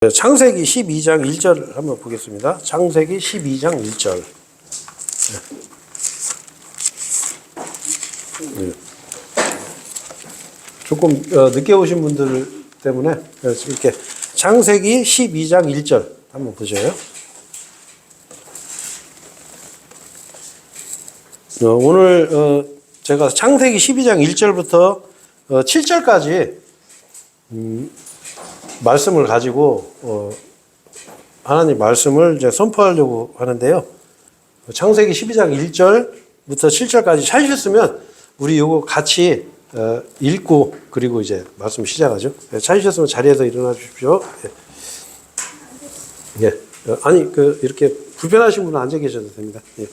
창세기 12장 1절 한번 보겠습니다. 창세기 12장 1절. 네. 조금 늦게 오신 분들 때문에 이렇게 창세기 12장 1절 한번 보셔요. 오늘 제가 창세기 12장 1절부터 7절까지 말씀을 가지고 하나님 말씀을 이제 선포하려고 하는데요. 창세기 12장 1절부터 7절까지 찾으셨으면 우리 요거 같이 읽고 그리고 이제 말씀 시작하죠. 찾으셨으면 자리에서 일어나 주십시오. 예. 아니 이렇게 불편하신 분은 앉아 계셔도 됩니다. 예.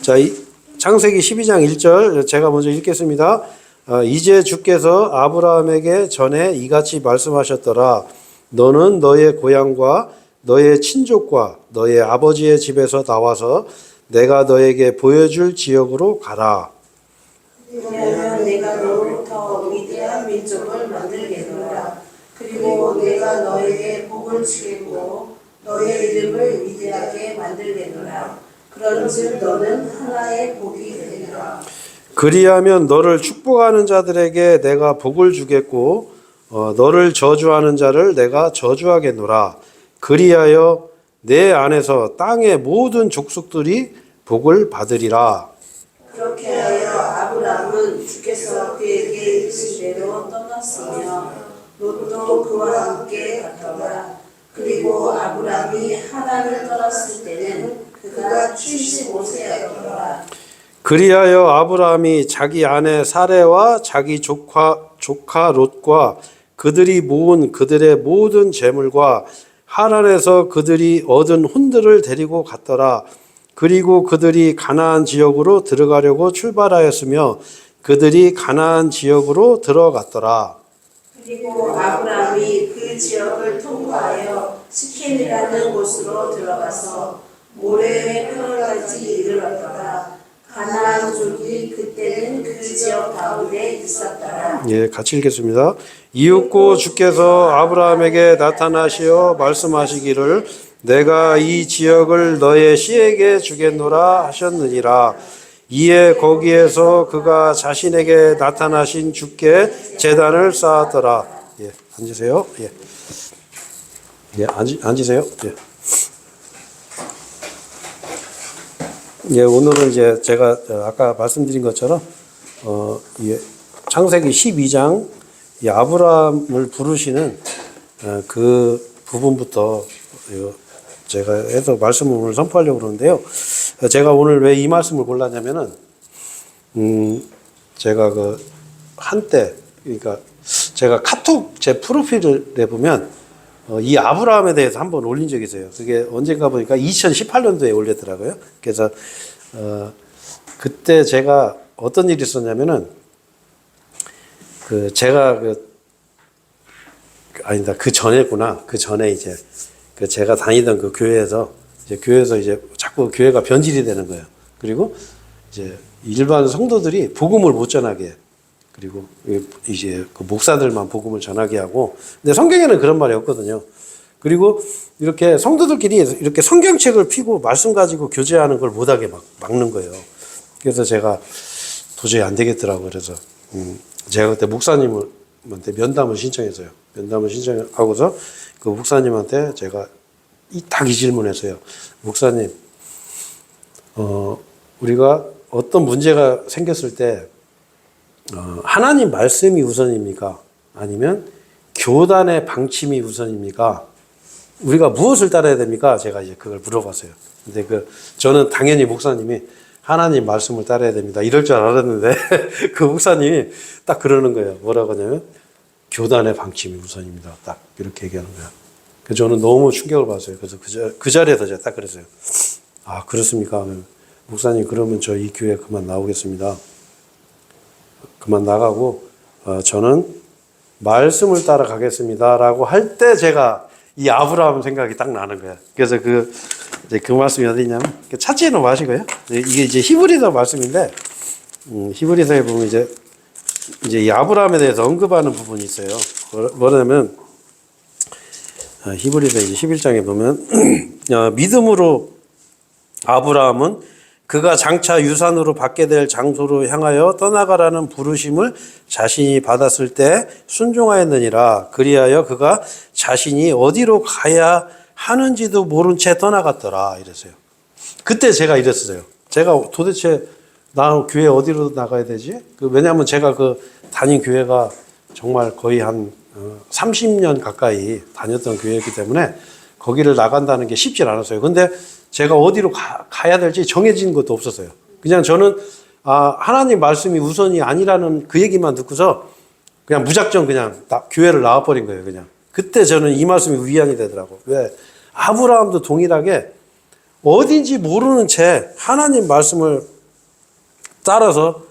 자, 이 창세기 12장 1절 제가 먼저 읽겠습니다. 이제 주께서 아브라함에게 전에 이같이 말씀하셨더라. 너는 너의 고향과 너의 친족과 너의 아버지의 집에서 나와서 내가 너에게 보여줄 지역으로 가라. 왜냐하면 내가 너로부터 위대한 민족을 만들겠노라. 그리고 내가 너에게 복을 주겠고 너의 이름을 위대하게 만들겠노라. 그런즉 너는 하나의 복이 되리라. 그리하면 너를 축복하는 자들에게 내가 복을 주겠고 너를 저주하는 자를 내가 저주하겠노라. 그리하여 내 안에서 땅의 모든 족속들이 복을 받으리라. 그렇게 하여 아브라함은 주께서 그에게 이르신 대로 떠났으며 롯도 그와 함께 갔더라. 그리고 아브라함이 하란을 떠났을 때는 그가 75세였더라. 그리하여 아브라함이 자기 아내 사레와 자기 조카 롯과 그들이 모은 그들의 모든 재물과 하란에서 그들이 얻은 혼들을 데리고 갔더라. 그리고 그들이 가나안 지역으로 들어가려고 출발하였으며 그들이 가나안 지역으로 들어갔더라. 그리고 아브라함이 그 지역을 통과하여 시켐이라는 곳으로 들어가서 모레의 평까지 이르렀더라. 가나안 족이 그때는 그 지역 가운데 있었더라. 예, 같이 읽겠습니다. 이윽고 주께서 아브라함에게 나타나시어 말씀하시기를 내가 이 지역을 너의 씨에게 주겠노라 하셨느니라. 이에 거기에서 그가 자신에게 나타나신 주께 제단을 쌓았더라. 예, 앉으세요. 예, 예, 앉으세요. 예. 예, 오늘은 이제 제가 아까 말씀드린 것처럼 창세기 12장 이 아브라함을 부르시는 그 부분부터 제가 해서 말씀을 오늘 선포하려고 그러는데요. 제가 오늘 왜 이 말씀을 골랐냐면은 제가 그 한때 그러니까 제가 카톡 제 프로필을 내보면 이 아브라함에 대해서 한번 올린 적이 있어요. 그게 언젠가 보니까 2018년도에 올렸더라고요. 그래서 그때 제가 어떤 일이 있었냐면은 제가 아니다 그 전에구나. 그 전에 이제 제가 다니던 그 교회에서 이제 자꾸 교회가 변질이 되는 거예요. 그리고 이제 일반 성도들이 복음을 못 전하게 해요. 그리고 이제 그 목사들만 복음을 전하게 하고, 근데 성경에는 그런 말이 없거든요. 그리고 이렇게 성도들끼리 이렇게 성경책을 펴고 말씀 가지고 교제하는 걸 못하게 막는 거예요. 그래서 제가 도저히 안 되겠더라고요. 그래서 제가 그때 목사님한테 면담을 신청했어요. 면담을 신청하고서 그 목사님한테 제가 딱 이 질문했어요. 목사님, 우리가 어떤 문제가 생겼을 때 하나님 말씀이 우선입니까? 아니면 교단의 방침이 우선입니까? 우리가 무엇을 따라야 됩니까? 제가 이제 그걸 물어봤어요. 근데 저는 당연히 목사님이 하나님 말씀을 따라야 됩니다. 이럴 줄 알았는데 그 목사님이 딱 그러는 거예요. 뭐라고 하냐면 교단의 방침이 우선입니다. 딱 이렇게 얘기하는 거예요. 그래서 저는 너무 충격을 받았어요. 그래서 그 자리에서 제가 딱 그랬어요. 아, 그렇습니까? 목사님, 그러면 저 이 교회 그만 나오겠습니다. 그만 나가고 저는 말씀을 따라가겠습니다. 라고 할 때 제가 이 아브라함 생각이 딱 나는 거예요. 그래서 이제 그 말씀이 어디냐면 찾지는 마시고요. 이게 이제 히브리서 말씀인데 히브리서에 보면 이제 이 아브라함에 대해서 언급하는 부분이 있어요. 뭐냐면 히브리서 이제 11장에 보면 믿음으로 아브라함은 그가 장차 유산으로 받게 될 장소로 향하여 떠나가라는 부르심을 자신이 받았을 때 순종하였느니라. 그리하여 그가 자신이 어디로 가야 하는지도 모른 채 떠나갔더라. 이랬어요. 그때 제가 이랬어요. 제가 도대체 나 교회 어디로 나가야 되지? 왜냐하면 제가 다닌 교회가 정말 거의 한 30년 가까이 다녔던 교회이기 때문에 거기를 나간다는 게 쉽지 않았어요. 근데 제가 어디로 가야 될지 정해진 것도 없었어요. 그냥 저는 하나님 말씀이 우선이 아니라는 그 얘기만 듣고서 그냥 무작정 그냥 교회를 나와버린 거예요. 그냥 그때 저는 이 말씀이 위안이 되더라고. 왜? 아브라함도 동일하게 어딘지 모르는 채 하나님 말씀을 따라서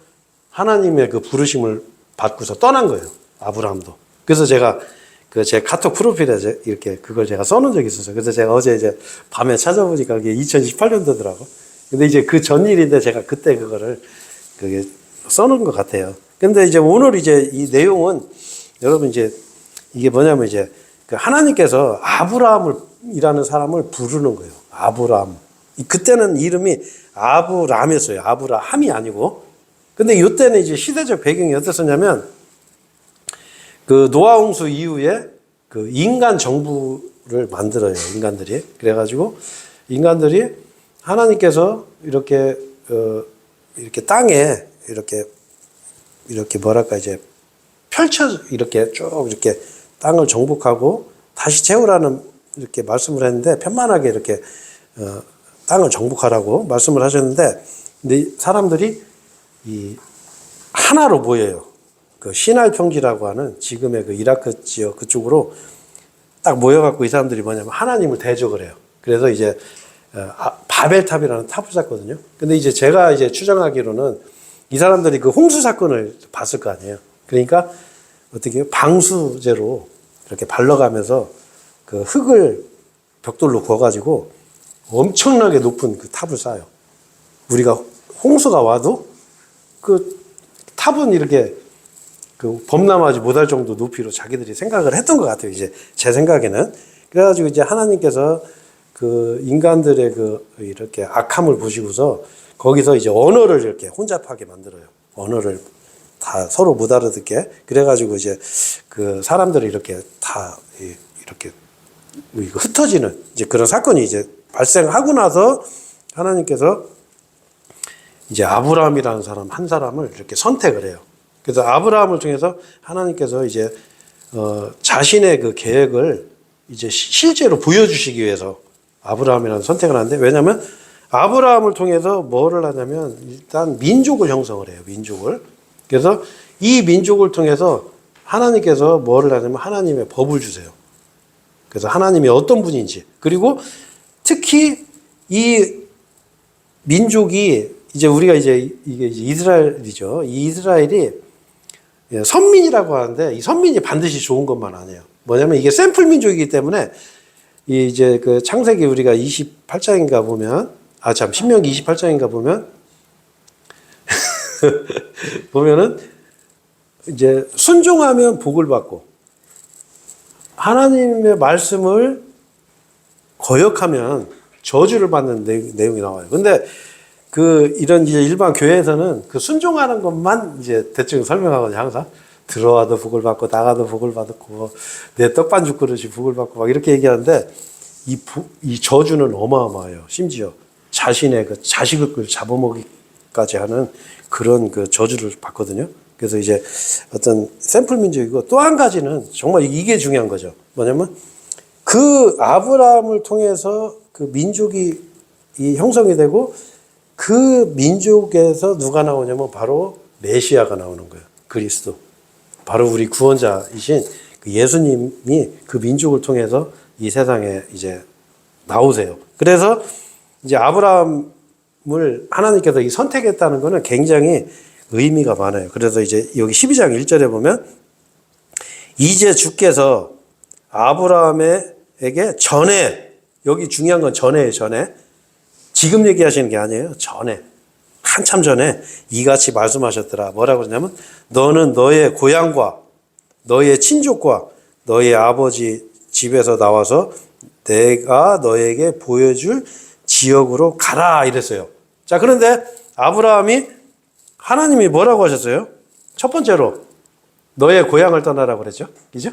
하나님의 그 부르심을 받고서 떠난 거예요. 아브라함도. 그래서 제가 제 카톡 프로필에 이렇게 그걸 제가 써놓은 적이 있었어요. 그래서 제가 어제 이제 밤에 찾아보니까 그게 2018년도더라고. 근데 이제 그 전일인데 제가 그때 그거를 써놓은 것 같아요. 근데 이제 오늘 이제 이 내용은 여러분 이제 이게 뭐냐면 이제 하나님께서 아브라함이라는 사람을 부르는 거예요. 아브라함. 그때는 이름이 아브람이었어요. 아브라함이 아니고. 근데 이때는 이제 시대적 배경이 어땠었냐면 노아 홍수 이후에 인간 정부를 만들어요. 인간들이. 그래가지고 인간들이 하나님께서 이렇게 땅에 이렇게 뭐랄까 이제 이렇게 쭉 이렇게 땅을 정복하고 다시 채우라는 이렇게 말씀을 했는데 편만하게 이렇게 땅을 정복하라고 말씀을 하셨는데 근데 사람들이 하나로 모여요. 시나이 평지라고 하는 지금의 이라크 지역 그쪽으로 딱 모여갖고 이 사람들이 뭐냐면 하나님을 대적을 해요. 그래서 이제 바벨탑이라는 탑을 쌓거든요. 근데 이제 제가 이제 추정하기로는 이 사람들이 홍수 사건을 봤을 거 아니에요. 그러니까 어떻게 해요? 방수제로 이렇게 발라가면서 흙을 벽돌로 구워가지고 엄청나게 높은 탑을 쌓아요. 우리가 홍수가 와도 탑은 이렇게 범람하지 못할 정도 높이로 자기들이 생각을 했던 것 같아요. 이제 제 생각에는. 그래가지고 이제 하나님께서 인간들의 이렇게 악함을 보시고서 거기서 이제 언어를 이렇게 혼잡하게 만들어요. 언어를 다 서로 못 알아듣게. 그래가지고 이제 사람들이 이렇게 다 이렇게 흩어지는 이제 그런 사건이 이제 발생하고 나서 하나님께서 이제 아브라함이라는 사람 한 사람을 이렇게 선택을 해요. 그래서 아브라함을 통해서 하나님께서 이제 자신의 계획을 이제 실제로 보여주시기 위해서 아브라함이라는 선택을 하는데 왜냐하면 아브라함을 통해서 뭐를 하냐면 일단 민족을 형성을 해요. 민족을. 그래서 이 민족을 통해서 하나님께서 뭐를 하냐면 하나님의 법을 주세요. 그래서 하나님이 어떤 분인지 그리고 특히 이 민족이 이제 우리가 이제 이게 이스라엘이죠. 이 이스라엘이 선민이라고 하는데 이 선민이 반드시 좋은 것만 아니에요. 뭐냐면 이게 샘플 민족이기 때문에 이제 창세기 우리가 28장인가 보면 신명기 28장인가 보면은 이제 순종하면 복을 받고 하나님의 말씀을 거역하면 저주를 받는 내용이 나와요. 근데 이런 이제 일반 교회에서는 순종하는 것만 이제 대충 설명하거든요. 항상 들어와도 복을 받고 나가도 복을 받고 내 떡반죽 그릇이 복을 받고 막 이렇게 얘기하는데 이 저주는 어마어마해요. 심지어 자신의 자식을 잡아먹기까지 하는 그런 저주를 받거든요. 그래서 이제 어떤 샘플 민족이고 또 한 가지는 정말 이게 중요한 거죠. 뭐냐면 아브라함을 통해서 민족이 형성이 되고 민족에서 누가 나오냐면 바로 메시아가 나오는 거예요. 그리스도. 바로 우리 구원자이신 예수님이 민족을 통해서 이 세상에 이제 나오세요. 그래서 이제 아브라함을 하나님께서 선택했다는 것은 굉장히 의미가 많아요. 그래서 이제 여기 12장 1절에 보면 이제 주께서 아브라함에게 전에 여기 중요한 건 전에예요. 전에. 지금 얘기하시는 게 아니에요. 전에. 한참 전에 이같이 말씀하셨더라. 뭐라고 그러냐면 너는 너의 고향과 너의 친족과 너의 아버지 집에서 나와서 내가 너에게 보여줄 지역으로 가라 이랬어요. 자, 그런데 아브라함이 하나님이 뭐라고 하셨어요? 첫 번째로 너의 고향을 떠나라고 그랬죠. 그죠?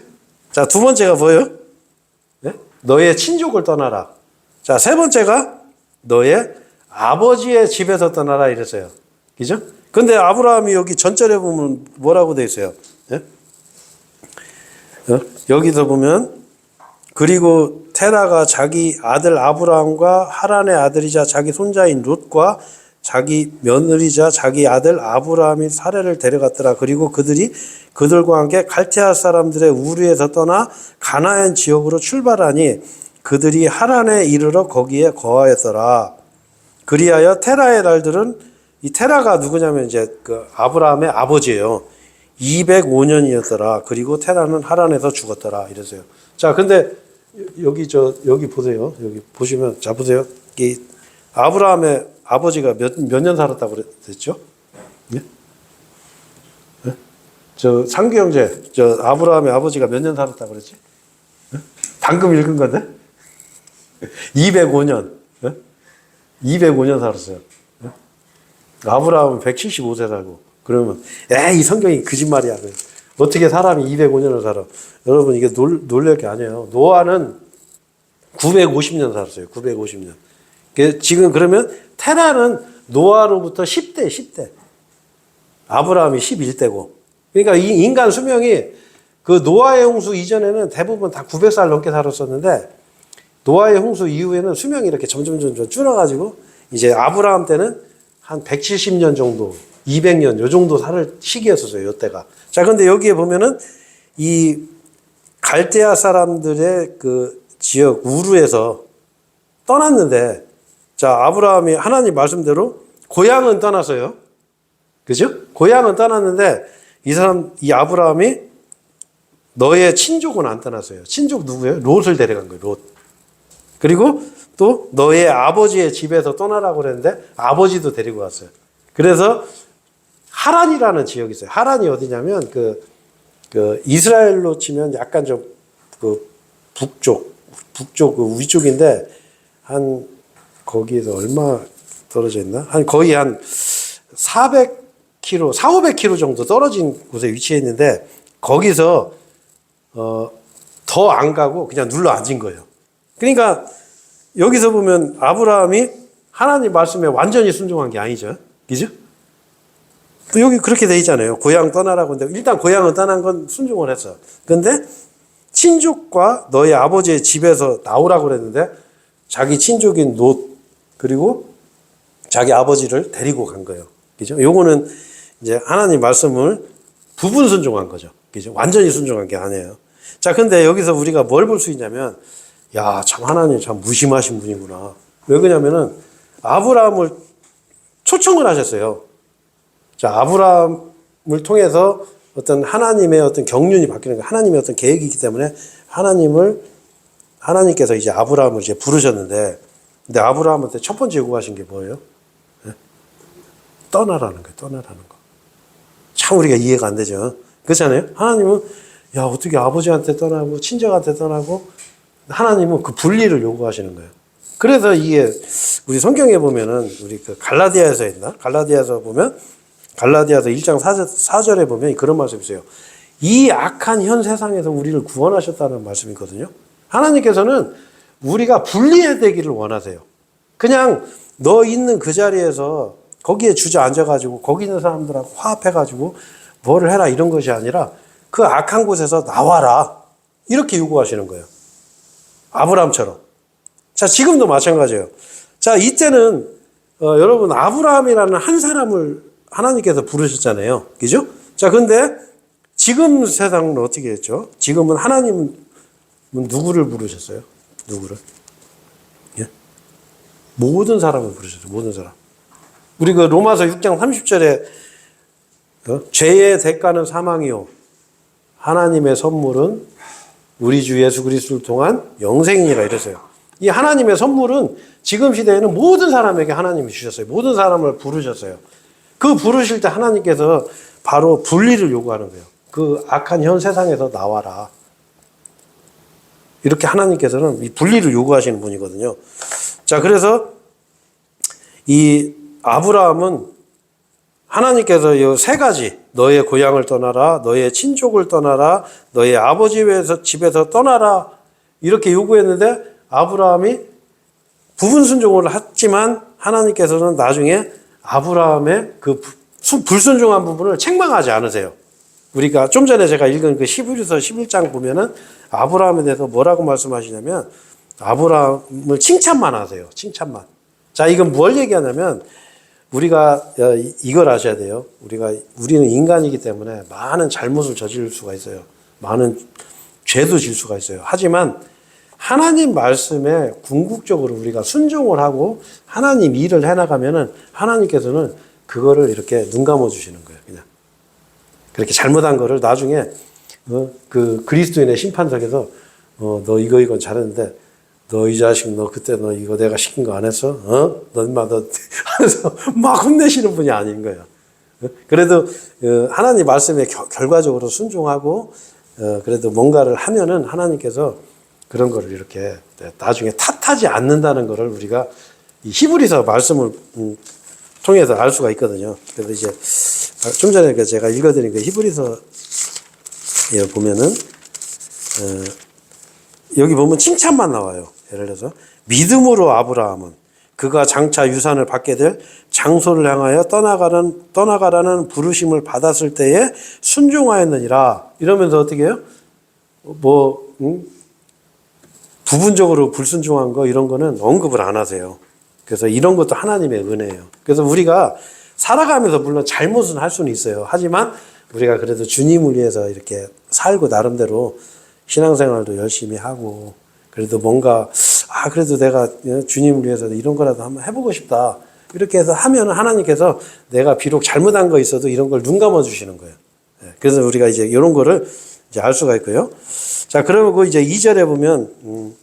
자, 두 번째가 뭐예요? 네? 너의 친족을 떠나라. 자, 세 번째가 너의 아버지의 집에서 떠나라 이랬어요. 그죠? 근데 아브라함이 여기 전절에 보면 뭐라고 되어 있어요? 네? 여기서 보면 그리고 테라가 자기 아들 아브라함과 하란의 아들이자 자기 손자인 롯과 자기 며느리자 자기 아들 아브라함이 사례를 데려갔더라. 그리고 그들이 그들과 함께 갈대아 사람들의 우르에서 떠나 가나안 지역으로 출발하니 그들이 하란에 이르러 거기에 거하였더라. 그리하여 테라의 날들은 이 테라가 누구냐면 이제 그 아브라함의 아버지예요. 205년이었더라. 그리고 테라는 하란에서 죽었더라. 이랬어요. 자, 근데 여기 보세요. 여기 보시면 자 보세요. 이 아브라함의 아버지가 몇 년 살았다고 그랬죠? 예? 예? 저 상규 형제, 저 아브라함의 아버지가 몇 년 살았다고 그랬지? 예? 방금 읽은 건데? 205년. 예? 205년 살았어요. 예? 아브라함은 175세 살고. 그러면 이 성경이 거짓말이야. 어떻게 사람이 205년을 살아? 여러분 이게 놀랄 게 아니에요. 노아는 950년 살았어요. 950년. 지금 그러면 테라는 노아로부터 10대. 아브라함이 11대고. 그러니까 이 인간 수명이 그 노아의 홍수 이전에는 대부분 다 900살 넘게 살았었는데 노아의 홍수 이후에는 수명이 이렇게 점점 줄어가지고 이제 아브라함 때는 한 170년 정도, 200년 요 정도 살 시기였었어요. 요때가. 자, 근데 여기에 보면은 이 갈대아 사람들의 그 지역 우르에서 떠났는데 자, 아브라함이 하나님 말씀대로 고향은 떠났어요. 그죠? 고향은 떠났는데 이 아브라함이 너의 친족은 안 떠났어요. 친족 누구예요? 롯을 데려간 거예요. 롯. 그리고 또 너의 아버지의 집에서 떠나라고 그랬는데 아버지도 데리고 왔어요. 그래서 하란이라는 지역이 있어요. 하란이 어디냐면 그 이스라엘로 치면 약간 좀 그 북쪽 그 위쪽인데 한 거기에서 얼마 떨어져 있나? 거의 한 400km, 500km 정도 떨어진 곳에 위치해 있는데 거기서 더 안 가고 그냥 눌러 앉은 거예요. 그러니까 여기서 보면 아브라함이 하나님 말씀에 완전히 순종한 게 아니죠. 그죠? 또 여기 그렇게 돼 있잖아요. 고향 떠나라고 했는데 일단 고향을 떠난 건 순종을 했어. 근데 친족과 너의 아버지의 집에서 나오라고 그랬는데 자기 친족인 롯 그리고 자기 아버지를 데리고 간 거예요. 그죠? 요거는 이제 하나님 말씀을 부분 순종한 거죠. 그죠? 완전히 순종한 게 아니에요. 자, 근데 여기서 우리가 뭘 볼 수 있냐면 야, 참 하나님 참 무심하신 분이구나. 왜 그러냐면은 아브라함을 초청을 하셨어요. 자, 아브라함을 통해서 어떤 하나님의 어떤 경륜이 바뀌는 거예요. 하나님의 어떤 계획이 있기 때문에 하나님께서 이제 아브라함을 이제 부르셨는데, 근데 아브라함한테 첫 번째 요구하신 게 뭐예요? 네? 떠나라는 거예요. 떠나라는 거. 참 우리가 이해가 안 되죠. 그렇잖아요. 하나님은 야, 어떻게 아버지한테 떠나고 친정한테 떠나고 하나님은 그 분리를 요구하시는 거예요. 그래서 이게 우리 성경에 보면은 우리 그 갈라디아에서 있나? 갈라디아에서 보면 갈라디아서 1장 4절에 보면 그런 말씀이 있어요. 이 악한 현 세상에서 우리를 구원하셨다는 말씀이거든요. 하나님께서는 우리가 분리되기를 원하세요. 그냥 너 있는 그 자리에서 거기에 주저앉아가지고 거기 있는 사람들하고 화합해가지고 뭐를 해라 이런 것이 아니라 그 악한 곳에서 나와라. 이렇게 요구하시는 거예요. 아브라함처럼. 자, 지금도 마찬가지예요. 자, 이때는 여러분 아브라함이라는 한 사람을 하나님께서 부르셨잖아요. 그죠? 자, 근데 지금 세상은 어떻게 했죠? 지금은 하나님은 누구를 부르셨어요? 누구를? 예? 모든 사람을 부르셨죠. 모든 사람. 우리 그 로마서 6장 30절에 죄의 대가는 사망이요. 하나님의 선물은 우리 주 예수 그리스도를 통한 영생이니라 이랬어요. 이 하나님의 선물은 지금 시대에는 모든 사람에게 하나님이 주셨어요. 모든 사람을 부르셨어요. 그 부르실 때 하나님께서 바로 분리를 요구하는 거예요. 그 악한 현 세상에서 나와라. 이렇게 하나님께서는 이 분리를 요구하시는 분이거든요. 자, 그래서 이 아브라함은 하나님께서 이 세 가지, 너의 고향을 떠나라, 너의 친족을 떠나라, 너의 아버지 집에서 떠나라, 이렇게 요구했는데 아브라함이 부분 순종을 했지만 하나님께서는 나중에 아브라함의 그 불순종한 부분을 책망하지 않으세요. 우리가 좀 전에 제가 읽은 그 히브리서 11장 보면은 아브라함에 대해서 뭐라고 말씀하시냐면 아브라함을 칭찬만 하세요. 칭찬만. 자, 이건 뭘 얘기하냐면 우리가 이걸 아셔야 돼요. 우리는 인간이기 때문에 많은 잘못을 저지를 수가 있어요. 많은 죄도 질 수가 있어요. 하지만 하나님 말씀에 궁극적으로 우리가 순종을 하고 하나님 일을 해나가면은 하나님께서는 그거를 이렇게 눈 감아 주시는 거예요. 그냥 그렇게 잘못한 거를 나중에 그 그리스도인의 심판석에서 너 이건 잘했는데 너 이 자식 너 그때 너 이거 내가 시킨 거 안 했어? 너 인마 너 하면서 막 혼내시는 분이 아닌 거예요. 그래도 하나님 말씀에 결과적으로 순종하고 그래도 뭔가를 하면은 하나님께서 그런 거를 이렇게 나중에 탓하지 않는다는 거를 우리가 이 히브리서 말씀을 통해서 알 수가 있거든요. 그래서 이제 좀 전에 제가 읽어드린 그 히브리서 보면은 여기 보면 칭찬만 나와요. 예를 들어서 믿음으로 아브라함은 그가 장차 유산을 받게 될 장소를 향하여 떠나가라는 부르심을 받았을 때에 순종하였느니라. 이러면서 어떻게 해요? 부분적으로 불순종한 거 이런 거는 언급을 안 하세요. 그래서 이런 것도 하나님의 은혜예요. 그래서 우리가 살아가면서 물론 잘못은 할 수는 있어요. 하지만 우리가 그래도 주님을 위해서 이렇게 살고 나름대로 신앙생활도 열심히 하고 그래도 뭔가 그래도 내가 주님을 위해서 이런 거라도 한번 해보고 싶다. 이렇게 해서 하면 하나님께서 내가 비록 잘못한 거 있어도 이런 걸 눈 감아 주시는 거예요. 그래서 우리가 이제 이런 거를 이제 알 수가 있고요. 자, 그러면 그 이제 2절에 보면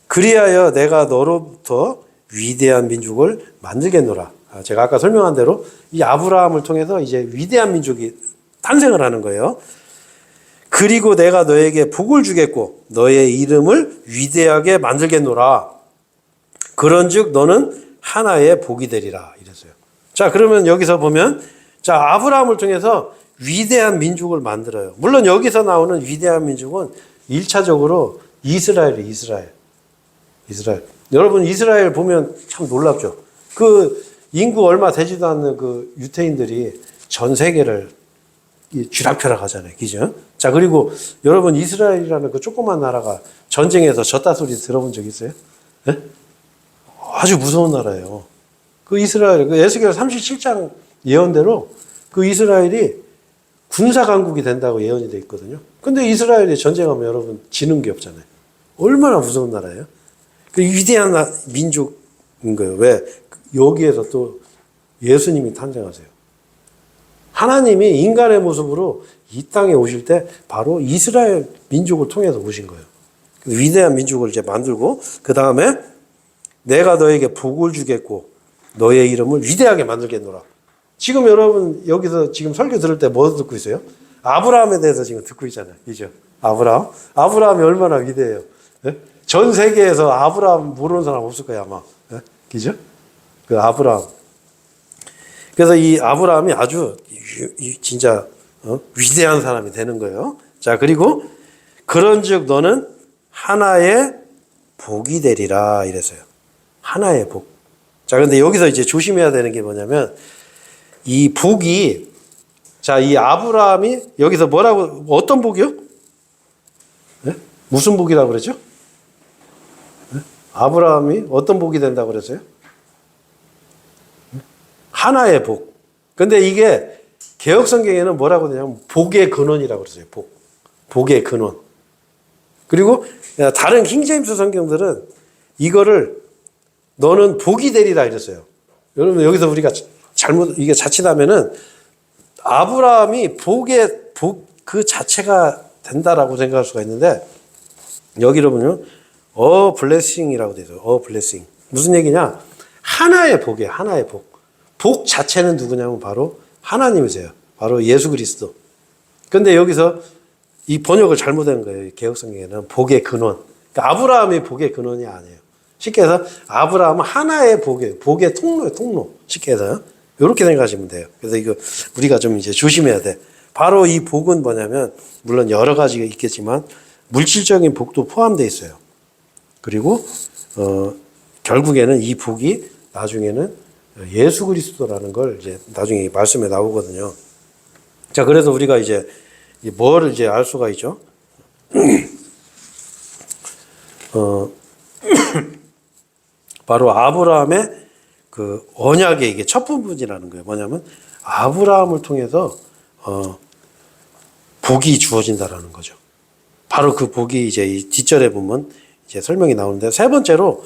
그리하여 내가 너로부터 위대한 민족을 만들겠노라. 제가 아까 설명한 대로 이 아브라함을 통해서 이제 위대한 민족이 탄생을 하는 거예요. 그리고 내가 너에게 복을 주겠고 너의 이름을 위대하게 만들겠노라. 그런즉 너는 하나의 복이 되리라. 이랬어요. 자, 그러면 여기서 보면 자, 아브라함을 통해서 위대한 민족을 만들어요. 물론 여기서 나오는 위대한 민족은 1차적으로 이스라엘이에요. 이스라엘. 여러분 이스라엘 보면 참 놀랍죠. 그 인구 얼마 되지도 않는 그 유태인들이 전 세계를 쥐락펴락 하잖아요. 그죠? 자, 그리고 여러분 이스라엘이라는 그 조그만 나라가 전쟁에서 졌다 소리 들어본 적 있어요? 네? 아주 무서운 나라예요. 그 이스라엘, 그 에스겔 37장 예언대로 그 이스라엘이 군사 강국이 된다고 예언이 돼 있거든요. 근데 이스라엘이 전쟁하면 여러분 지는 게 없잖아요. 얼마나 무서운 나라예요? 그 위대한 민족인 거예요. 왜? 여기에서 또 예수님이 탄생하세요. 하나님이 인간의 모습으로 이 땅에 오실 때 바로 이스라엘 민족을 통해서 오신 거예요. 위대한 민족을 이제 만들고 그 다음에 내가 너에게 복을 주겠고 너의 이름을 위대하게 만들겠노라. 지금 여러분 여기서 지금 설교 들을 때 뭐 듣고 있어요? 아브라함에 대해서 지금 듣고 있잖아요. 그죠? 아브라함이 얼마나 위대해요. 네? 전 세계에서 아브라함 모르는 사람 없을 거예요, 아마. 네? 그죠? 그 아브라함. 그래서 이 아브라함이 아주 진짜 위대한 사람이 되는 거예요. 자, 그리고 그런즉 너는 하나의 복이 되리라 이랬어요. 하나의 복. 자, 근데 여기서 이제 조심해야 되는 게 뭐냐면 이 복이 자, 이 아브라함이 여기서 뭐라고 어떤 복이요? 네? 무슨 복이라고 그랬죠? 네? 아브라함이 어떤 복이 된다고 그랬어요? 하나의 복. 근데 이게 개혁 성경에는 뭐라고 되냐면 복의 근원이라고 그랬어요. 복의 근원. 그리고 다른 킹제임스 성경들은 이거를 너는 복이 되리라 이랬어요. 여러분 여기서 우리가 이게 자칫하면은 아브라함이 복 그 자체가 된다라고 생각할 수가 있는데 여기로 보면 blessing이라고 되죠. blessing. 무슨 얘기냐? 하나의 복이에요. 하나의 복. 복 자체는 누구냐면 바로 하나님이세요. 바로 예수 그리스도. 근데 여기서 이 번역을 잘못한 거예요. 개혁성경에는 복의 근원. 그러니까 아브라함의 복의 근원이 아니에요. 쉽게 해서 아브라함은 하나의 복이에요. 복의 통로예요, 통로. 쉽게 해서요. 이렇게 생각하시면 돼요. 그래서 이거 우리가 좀 이제 조심해야 돼. 바로 이 복은 뭐냐면, 물론 여러 가지가 있겠지만, 물질적인 복도 포함되어 있어요. 그리고, 결국에는 이 복이 나중에는 예수 그리스도라는 걸 이제 나중에 말씀에 나오거든요. 자, 그래서 우리가 이제 뭘 이제 알 수가 있죠? 바로 아브라함의 그 언약의 이게 첫 부분이라는 거예요. 뭐냐면 아브라함을 통해서 복이 주어진다라는 거죠. 바로 그 복이 이제 이 뒷절에 보면 이제 설명이 나오는데, 세 번째로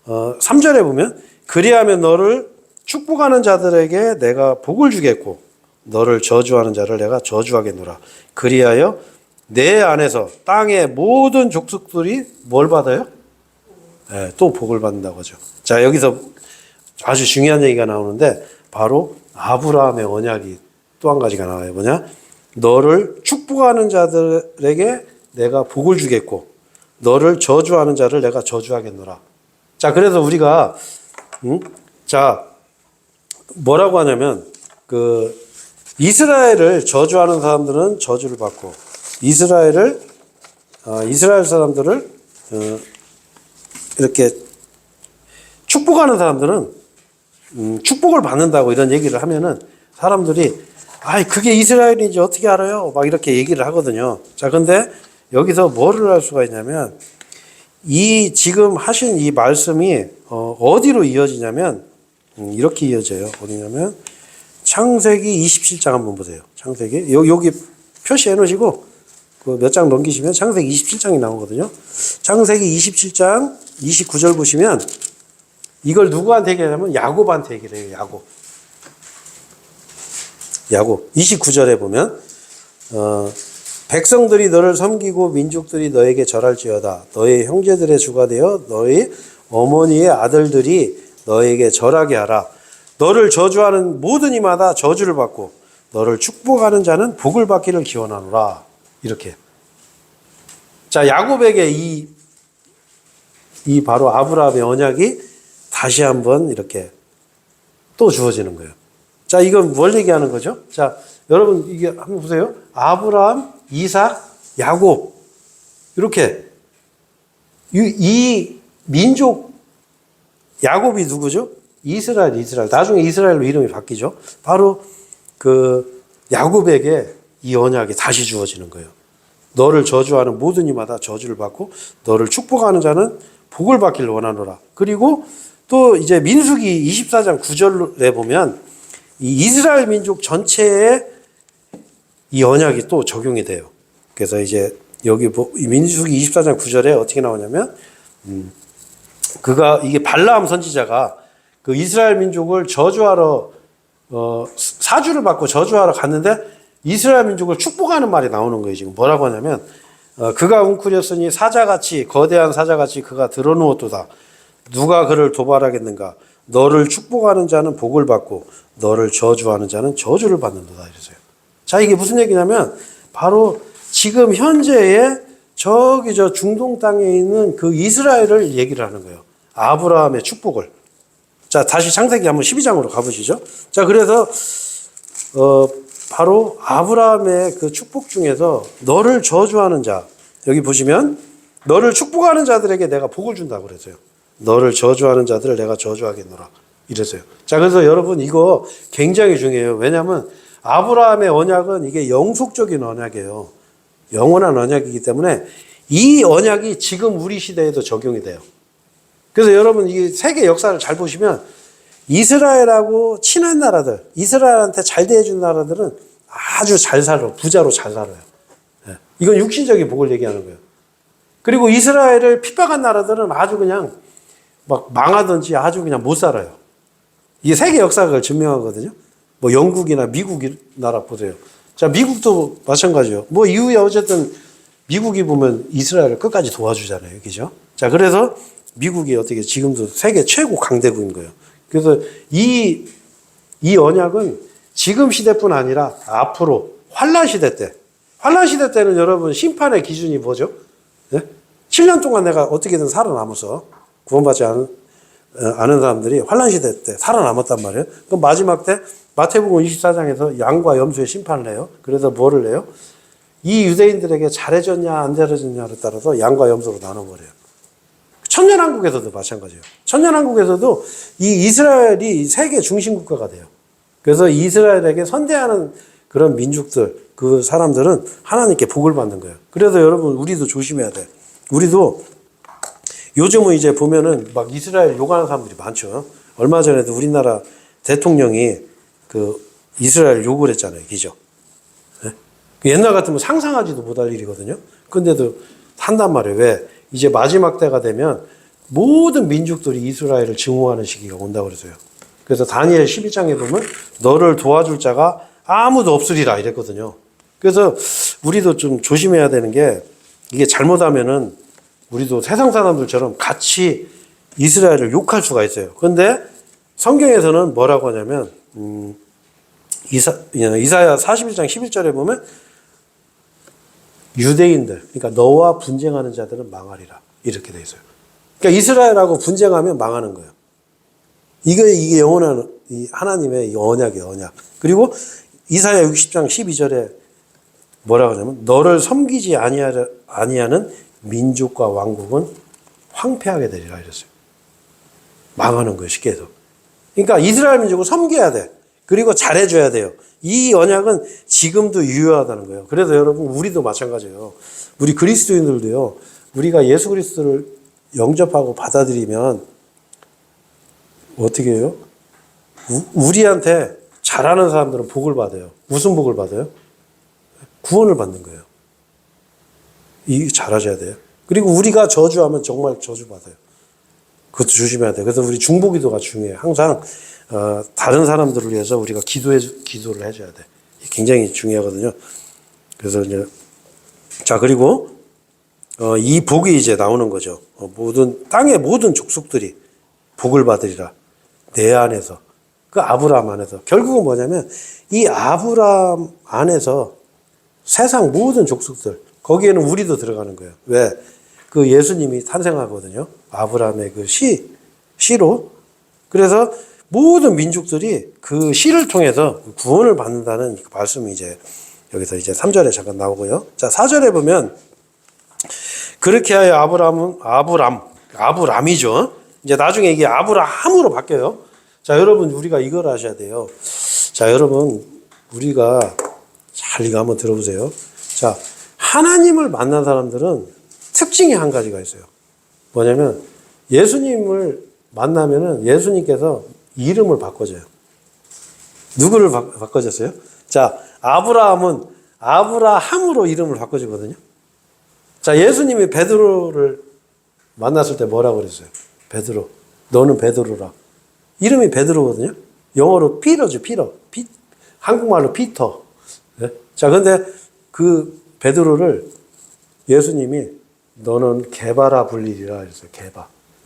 3절에 보면 그리하면 너를 축복하는 자들에게 내가 복을 주겠고 너를 저주하는 자를 내가 저주하겠노라. 그리하여 내 안에서 땅의 모든 족속들이 뭘 받아요? 네, 또 복을 받는다고 하죠. 자, 여기서 아주 중요한 얘기가 나오는데, 바로 아브라함의 언약이 또 한 가지가 나와요. 뭐냐? 너를 축복하는 자들에게 내가 복을 주겠고 너를 저주하는 자를 내가 저주하겠노라. 자, 그래서 우리가 자, 뭐라고 하냐면, 그 이스라엘을 저주하는 사람들은 저주를 받고, 이스라엘 사람들을 이렇게 축복하는 사람들은 축복을 받는다고 이런 얘기를 하면은 사람들이, 아이, 그게 이스라엘인지 어떻게 알아요? 막 이렇게 얘기를 하거든요. 자, 근데 여기서 뭐를 할 수가 있냐면, 이 지금 하신 이 말씀이 어디로 이어지냐면, 이렇게 이어져요. 어디냐면 창세기 27장 한번 보세요. 창세기 여기 표시해 놓으시고 그 몇 장 넘기시면 창세기 27장이 나오거든요. 창세기 27장 29절 보시면 이걸 누구한테 얘기하냐면 야곱한테 얘기를 해요. 야곱 29절에 보면 백성들이 너를 섬기고 민족들이 너에게 절할지어다. 너의 형제들의 주가 되어 너희 어머니의 아들들이 너에게 절하게 하라. 너를 저주하는 모든 이마다 저주를 받고 너를 축복하는 자는 복을 받기를 기원하노라. 이렇게. 자, 야곱에게 이 바로 아브라함의 언약이 다시 한번 이렇게 또 주어지는 거예요. 자, 이건 뭘 얘기하는 거죠? 자, 여러분 이게 한번 보세요. 아브라함, 이삭, 야곱. 이렇게 이 민족, 야곱이 누구죠? 이스라엘. 나중에 이스라엘로 이름이 바뀌죠. 바로 그 야곱에게 이 언약이 다시 주어지는 거예요. 너를 저주하는 모든 이마다 저주를 받고 너를 축복하는 자는 복을 받기를 원하노라. 그리고 또 이제 민수기 24장 9절에 보면 이 이스라엘 민족 전체에 이 언약이 또 적용이 돼요. 그래서 이제 여기 민수기 24장 9절에 어떻게 나오냐면 이게 발라암 선지자가 그 이스라엘 민족을 저주하러 사주를 받고 저주하러 갔는데 이스라엘 민족을 축복하는 말이 나오는 거예요. 지금 뭐라고 하냐면 그가 웅크렸으니 사자같이 거대한 사자같이 그가 드러누웠도다. 누가 그를 도발하겠는가? 너를 축복하는 자는 복을 받고 너를 저주하는 자는 저주를 받는도다. 이랬어요. 자, 이게 무슨 얘기냐면 바로 지금 현재의 저기 저 중동 땅에 있는 그 이스라엘을 얘기를 하는 거예요. 아브라함의 축복을. 자, 다시 창세기 한번 12장으로 가보시죠. 자, 그래서 바로 아브라함의 그 축복 중에서 너를 저주하는 자, 여기 보시면 너를 축복하는 자들에게 내가 복을 준다고 그랬어요. 너를 저주하는 자들을 내가 저주하겠노라. 이랬어요. 자, 그래서 여러분 이거 굉장히 중요해요. 왜냐하면 아브라함의 언약은 이게 영속적인 언약이에요. 영원한 언약이기 때문에 이 언약이 지금 우리 시대에도 적용이 돼요. 그래서 여러분 이 세계 역사를 잘 보시면 이스라엘하고 친한 나라들, 이스라엘한테 잘 대해준 나라들은 아주 잘 살아, 부자로 잘 살아요. 이건 육신적인 복을 얘기하는 거예요. 그리고 이스라엘을 핍박한 나라들은 아주 그냥 막 망하든지 아주 그냥 못 살아요. 이게 세계 역사가 그걸 증명하거든요. 뭐 영국이나 미국 나라 보세요. 자, 미국도 마찬가지예요. 뭐 이후에 어쨌든 미국이 보면 이스라엘을 끝까지 도와주잖아요. 그죠? 자, 그래서 미국이 어떻게 지금도 세계 최고 강대국인 거예요. 그래서 이 언약은 지금 시대뿐 아니라 앞으로 환란 시대 때는 여러분 심판의 기준이 뭐죠? 네? 7년 동안 내가 어떻게든 살아남아서 구원받지 않은 사람들이 환란시대 때 살아남았단 말이에요. 그럼 마지막 때 마태복음 24장에서 양과 염소의 심판을 해요. 그래서 뭐를 해요? 이 유대인들에게 잘해줬냐 안 잘해줬냐를 따라서 양과 염소로 나눠버려요. 천년왕국에서도 마찬가지예요. 천년왕국에서도 이 이스라엘이 세계 중심 국가가 돼요. 그래서 이스라엘에게 선대하는 그런 민족들, 그 사람들은 하나님께 복을 받는 거예요. 그래서 여러분, 우리도 조심해야 돼. 우리도 요즘은 이제 보면은 막 이스라엘 욕하는 사람들이 많죠. 얼마 전에도 우리나라 대통령이 그 이스라엘 욕을 했잖아요. 기죠. 네? 옛날 같으면 상상하지도 못할 일이거든요. 근데도 한단 말이에요. 왜? 이제 마지막 때가 되면 모든 민족들이 이스라엘을 증오하는 시기가 온다고 그래서요. 그래서 다니엘 11장에 보면 너를 도와줄 자가 아무도 없으리라 이랬거든요. 그래서 우리도 좀 조심해야 되는 게, 이게 잘못하면은 우리도 세상 사람들처럼 같이 이스라엘을 욕할 수가 있어요. 그런데 성경에서는 뭐라고 하냐면 이사야 41장 11절에 보면 유대인들, 그러니까 너와 분쟁하는 자들은 망하리라 이렇게 돼 있어요. 그러니까 이스라엘하고 분쟁하면 망하는 거예요. 이게 영원한 이 하나님의 언약이에요, 언약. 그리고 이사야 60장 12절에 뭐라고 하냐면 너를 섬기지 아니하는 민족과 왕국은 황폐하게 되리라 이랬어요. 망하는 거예요, 쉽게 해서. 그러니까 이스라엘 민족을 섬겨야 돼. 그리고 잘해줘야 돼요. 이 언약은 지금도 유효하다는 거예요. 그래서 여러분, 우리도 마찬가지예요. 우리 그리스도인들도요, 우리가 예수 그리스도를 영접하고 받아들이면 어떻게 해요? 우리한테 잘하는 사람들은 복을 받아요. 무슨 복을 받아요? 구원을 받는 거예요. 이 잘하셔야 돼요. 그리고 우리가 저주하면 정말 저주받아요. 그것도 조심해야 돼요. 그래서 우리 중보기도가 중요해요. 항상 다른 사람들을 위해서 우리가 기도를 해줘야 돼. 굉장히 중요하거든요. 그래서 이제 자, 그리고 이 복이 이제 나오는 거죠. 땅의 모든 족속들이 복을 받으리라. 내 안에서, 그 아브라함 안에서. 결국은 뭐냐면 이 아브라함 안에서 세상 모든 족속들, 거기에는 우리도 들어가는 거예요. 왜? 그 예수님이 탄생하거든요. 아브라함의 그 씨로. 그래서 모든 민족들이 그 씨를 통해서 구원을 받는다는 그 말씀이 이제 여기서 이제 3절에 잠깐 나오고요. 자, 4절에 보면 그렇게 하여 아브람이죠. 이제 나중에 이게 아브라함으로 바뀌어요. 자, 여러분, 우리가 이걸 아셔야 돼요. 자, 여러분, 우리가 잘 이거 한번 들어보세요. 자, 하나님을 만난 사람들은 특징이 한 가지가 있어요. 뭐냐면 예수님을 만나면은 예수님께서 이름을 바꿔줘요. 누구를 바꿔줬어요? 자, 아브라함은 아브라함으로 이름을 바꿔주거든요. 자, 예수님이 베드로를 만났을 때 뭐라고 그랬어요? 베드로, 너는 베드로라. 이름이 베드로거든요. 영어로 피터죠, 피터. 한국말로 피터. 네? 자, 근데 그 베드로를 예수님이 너는 게바라 불리리라 그랬어요.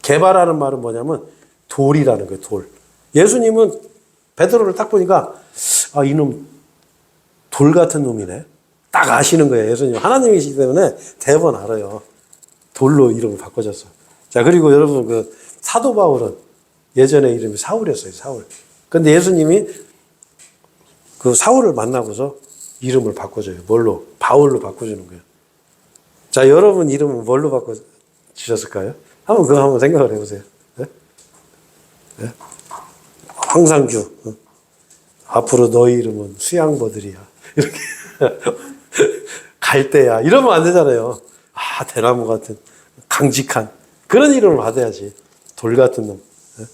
게바라는 말은 뭐냐면 돌이라는 거예요, 돌. 예수님은 베드로를 딱 보니까 아, 이놈 돌 같은 놈이네. 딱 아시는 거예요, 예수님. 하나님이시기 때문에 대번 알아요. 돌로 이름을 바꿔줬어요. 자, 그리고 여러분, 그 사도 바울은 예전에 이름이 사울이었어요, 사울. 근데 예수님이 그 사울을 만나고서 이름을 바꿔줘요. 뭘로? 바울로 바꿔주는 거예요. 자, 여러분 이름은 뭘로 바꿔주셨을까요? 그거 한번 생각을 해보세요. 네? 네? 황상규. 앞으로 너희 이름은 수양버들이야. 이렇게. 갈대야. 이러면 안 되잖아요. 아, 대나무 같은, 강직한. 그런 이름을 받아야지. 돌 같은 놈. 네?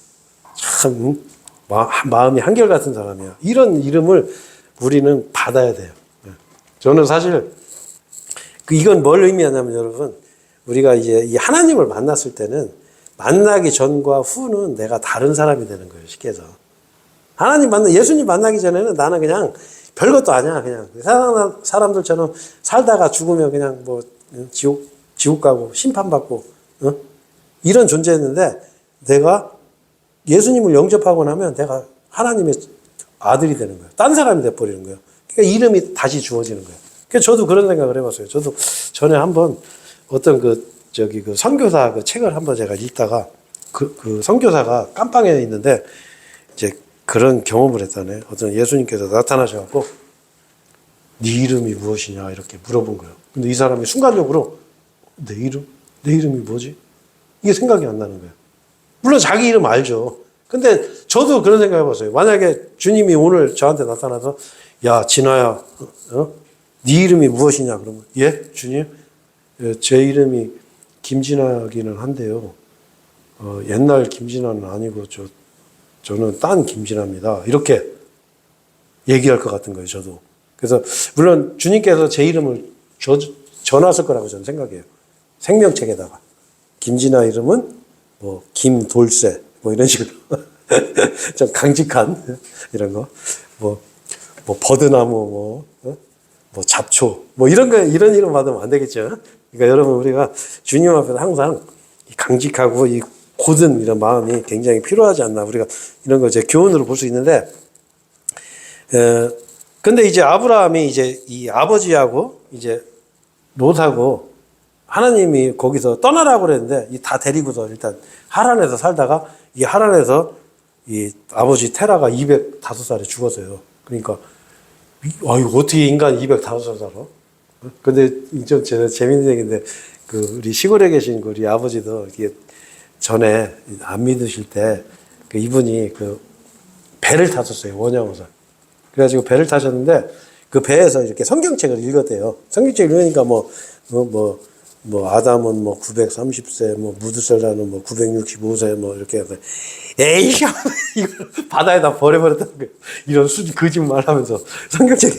참, 마음이 한결같은 사람이야. 이런 이름을 우리는 받아야 돼요. 저는 사실 이건 뭘 의미하냐면 여러분, 우리가 이제 이 하나님을 만났을 때는 만나기 전과 후는 내가 다른 사람이 되는 거예요, 쉽게 해서. 예수님 만나기 전에는 나는 그냥 별것도 아니야. 그냥 세상 사람들처럼 살다가 죽으면 그냥 뭐 지옥 가고 심판받고 이런 존재였는데, 내가 예수님을 영접하고 나면 내가 하나님의 아들이 되는 거예요. 딴 사람이 돼버리는 거예요. 그러니까 이름이 다시 주어지는 거예요. 그래서 저도 그런 생각을 해봤어요. 저도 전에 한번 어떤 그 저기 그 선교사 그 책을 한번 제가 읽다가 그 선교사가 깜빵에 있는데 이제 그런 경험을 했다네. 어떤 예수님께서 나타나셔갖고 네 이름이 무엇이냐 이렇게 물어본 거예요. 근데 이 사람이 순간적으로 내 이름이 뭐지? 이게 생각이 안 나는 거예요. 물론 자기 이름 알죠. 근데 저도 그런 생각 해봤어요. 만약에 주님이 오늘 저한테 나타나서 야 진아야 네 이름이 무엇이냐 그러면 예? 주님? 예, 제 이름이 김진아기는 한데요. 옛날 김진아는 아니고 저는 딴 김진아입니다. 이렇게 얘기할 것 같은 거예요. 저도. 그래서 물론 주님께서 제 이름을 전하실 거라고 저는 생각해요. 생명책에다가 김진아 이름은 뭐 김돌쇠 뭐 이런 식으로 좀 강직한 이런 거 뭐 버드나무 뭐 잡초 뭐 이런 이름 받으면 안 되겠죠. 그러니까 여러분 우리가 주님 앞에서 항상 강직하고 이 고든 이런 마음이 굉장히 필요하지 않나 우리가 이런 거 이제 교훈으로 볼 수 있는데 근데 이제 아브라함이 이제 이 아버지하고 이제 롯하고 하나님이 거기서 떠나라고 그랬는데 다 데리고서 일단 하란에서 살다가 이 하란에서 이 아버지 테라가 205살에 죽었어요. 그러니까 아유 어떻게 인간 205살 살아? 근데 좀 재밌는 얘기인데 그 우리 시골에 계신 그 우리 아버지도 이게 전에 안 믿으실 때 그 이분이 그 배를 탔었어요. 원양어선. 그래가지고 배를 타셨는데 그 배에서 이렇게 성경책을 읽었대요. 성경책 읽으니까 뭐 아담은 뭐 930세, 뭐 무드셀라는 뭐 965세 뭐 이렇게 해서 에이 이걸 바다에다 버려버렸다는 거예요. 이런 거짓말 하면서 성경책에.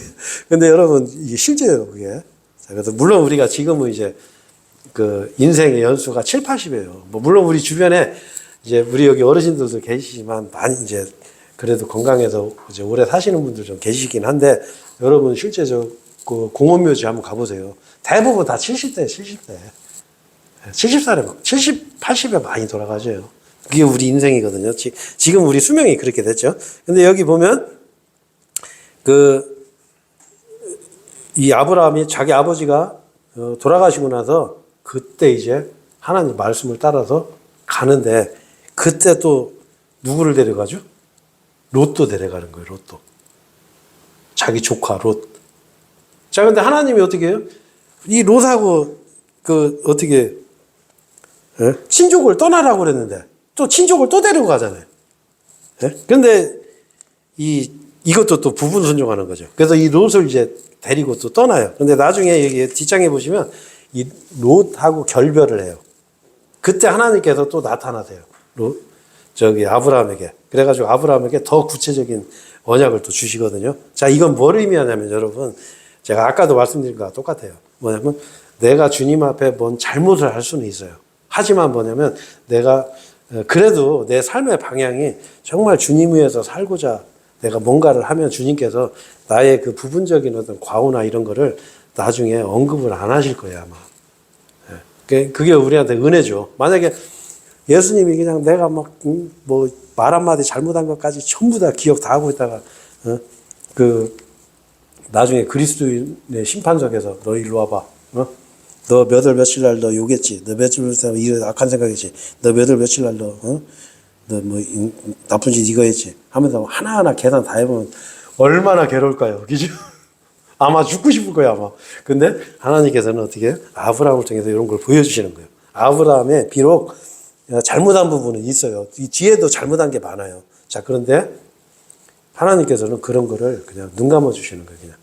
근데 여러분 이게 실제예요, 그게. 자, 그래서 물론 우리가 지금은 이제 그 인생의 연수가 7, 80이에요. 뭐 물론 우리 주변에 이제 우리 여기 어르신들도 계시지만 많이 이제 그래도 건강해서 이제 오래 사시는 분들 좀 계시긴 한데 여러분 실제 그 공원묘지 한번 가보세요. 대부분 다 70대, 70대. 70살에 막 70, 80에 많이 돌아가셔요. 그게 우리 인생이거든요. 지금 우리 수명이 그렇게 됐죠. 근데 여기 보면 이 아브라함이 자기 아버지가 돌아가시고 나서 그때 이제 하나님 말씀을 따라서 가는데 그때 또 누구를 데려가죠? 롯도 데려가는 거예요. 롯도. 자기 조카 롯. 자, 근데 하나님이 어떻게 해요? 이 롯하고 어떻게 친족을 떠나라고 그랬는데 또 친족을 또 데리고 가잖아요. 그런데 이것도 또 부분 순종하는 거죠. 그래서 이 롯을 이제 데리고 또 떠나요. 그런데 나중에 여기 뒷장에 보시면 이 롯하고 결별을 해요. 그때 하나님께서 또 나타나세요. 아브라함에게. 그래가지고 아브라함에게 더 구체적인 언약을 또 주시거든요. 자, 이건 뭘 의미하냐면 여러분, 제가 아까도 말씀드린 거와 똑같아요. 뭐냐면 내가 주님 앞에 뭔 잘못을 할 수는 있어요. 하지만 뭐냐면 내가 그래도 내 삶의 방향이 정말 주님 위해서 살고자 내가 뭔가를 하면 주님께서 나의 그 부분적인 어떤 과오나 이런 거를 나중에 언급을 안 하실 거예요, 아마. 그게 우리한테 은혜죠. 만약에 예수님이 그냥 내가 말 한마디 잘못한 것까지 전부 다 기억 다 하고 있다가, 나중에 그리스도인의 심판석에서 너 일로 와봐. 너 몇 월 며칠 날 너 욕했지. 너 며칠 며칠 이런 악한 생각했지. 너 몇 월 며칠 날 너 뭐 나쁜 짓 이거 했지. 하면서 하나하나 계산 다 해보면 얼마나 괴로울까요? 그죠? 아마 죽고 싶을 거예요, 아마. 근데 하나님께서는 어떻게 해요? 아브라함을 통해서 이런 걸 보여주시는 거예요. 아브라함의 비록 잘못한 부분은 있어요. 이 뒤에도 잘못한 게 많아요. 자, 그런데 하나님께서는 그런 거를 그냥 눈 감아 주시는 거예요, 그냥.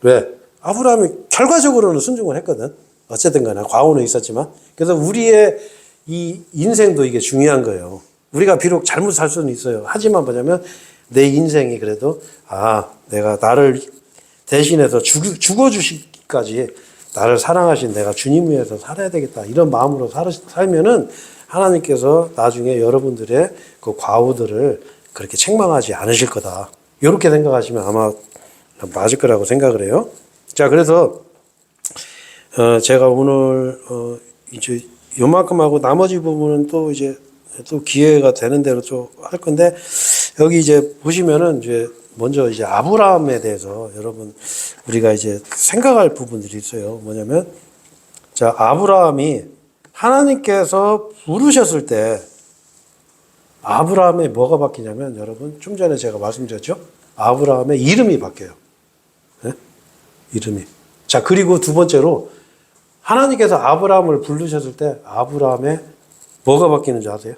왜? 아브라함이 결과적으로는 순종을 했거든. 어쨌든 간에 과오는 있었지만. 그래서 우리의 이 인생도 이게 중요한 거예요. 우리가 비록 잘못 살 수는 있어요. 하지만 뭐냐면 내 인생이 그래도 내가 나를 대신해서 죽어주시기까지 나를 사랑하신 내가 주님 위해서 살아야 되겠다. 이런 마음으로 살면은 하나님께서 나중에 여러분들의 그 과오들을 그렇게 책망하지 않으실 거다. 이렇게 생각하시면 아마 맞을 거라고 생각을 해요. 자, 그래서 제가 오늘 이제 요만큼 하고 나머지 부분은 또 이제 또 기회가 되는 대로 좀 할 건데 여기 이제 보시면은 이제 먼저 이제 아브라함에 대해서 여러분 우리가 이제 생각할 부분들이 있어요. 뭐냐면 자, 아브라함이 하나님께서 부르셨을 때 아브라함의 뭐가 바뀌냐면 여러분 좀 전에 제가 말씀드렸죠. 아브라함의 이름이 바뀌어요. 네? 이름이. 자, 그리고 두 번째로 하나님께서 아브라함을 부르셨을 때 아브라함의 뭐가 바뀌는 줄 아세요?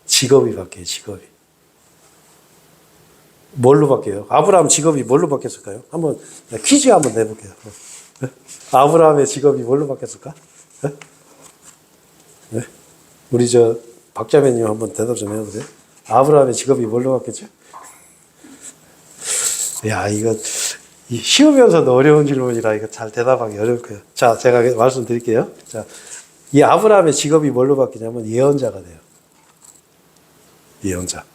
직업이 바뀌어요. 직업이. 뭘로 바뀌어요? 아브라함 직업이 뭘로 바뀌었을까요? 한번 퀴즈 한번 내볼게요. 아브라함의 직업이 뭘로 바뀌었을까? 네? 네? 우리 저 박자매님 한번 대답 좀 해보세요. 아브라함의 직업이 뭘로 바뀌었죠? 야, 이거 쉬우면서도 어려운 질문이라 이거 잘 대답하기 어려울 거예요. 자, 제가 말씀드릴게요. 자, 이 아브라함의 직업이 뭘로 바뀌냐면 예언자가 돼요. 예언자.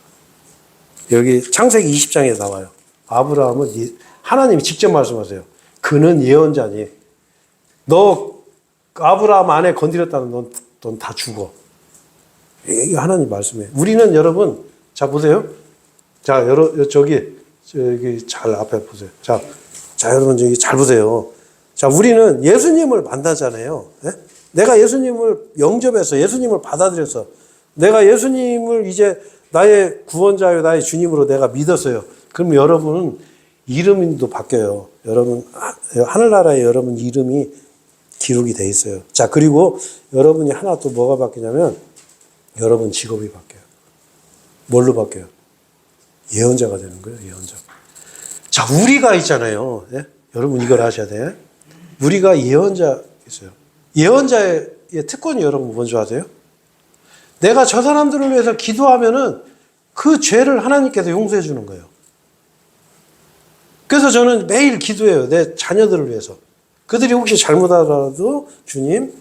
여기 창세기 20장에 나와요. 아브라함은 하나님이 직접 말씀하세요. 그는 예언자니 너 아브라함 안에 건드렸다는 넌 다 죽어. 이게 하나님 말씀이에요. 우리는 여러분 자 보세요. 자 저기 잘 앞에 보세요. 자 여러분 저기 잘 보세요. 자 우리는 예수님을 만나잖아요. 예? 내가 예수님을 영접해서 예수님을 받아들여서 내가 예수님을 이제 나의 구원자요 나의 주님으로 내가 믿었어요. 그럼 여러분은 이름도 바뀌어요. 여러분 하늘나라에 여러분 이름이 기록이 돼 있어요. 자 그리고 여러분이 하나 또 뭐가 바뀌냐면 여러분 직업이 바뀌어요. 뭘로 바뀌어요? 예언자가 되는 거예요. 예언자. 자 우리가 있잖아요. 예? 여러분 이걸 아셔야 돼. 우리가 예언자 있어요. 예언자의 특권이 여러분 뭔지 아세요? 내가 저 사람들을 위해서 기도하면은 그 죄를 하나님께서 용서해 주는 거예요. 그래서 저는 매일 기도해요. 내 자녀들을 위해서. 그들이 혹시 잘못하더라도 주님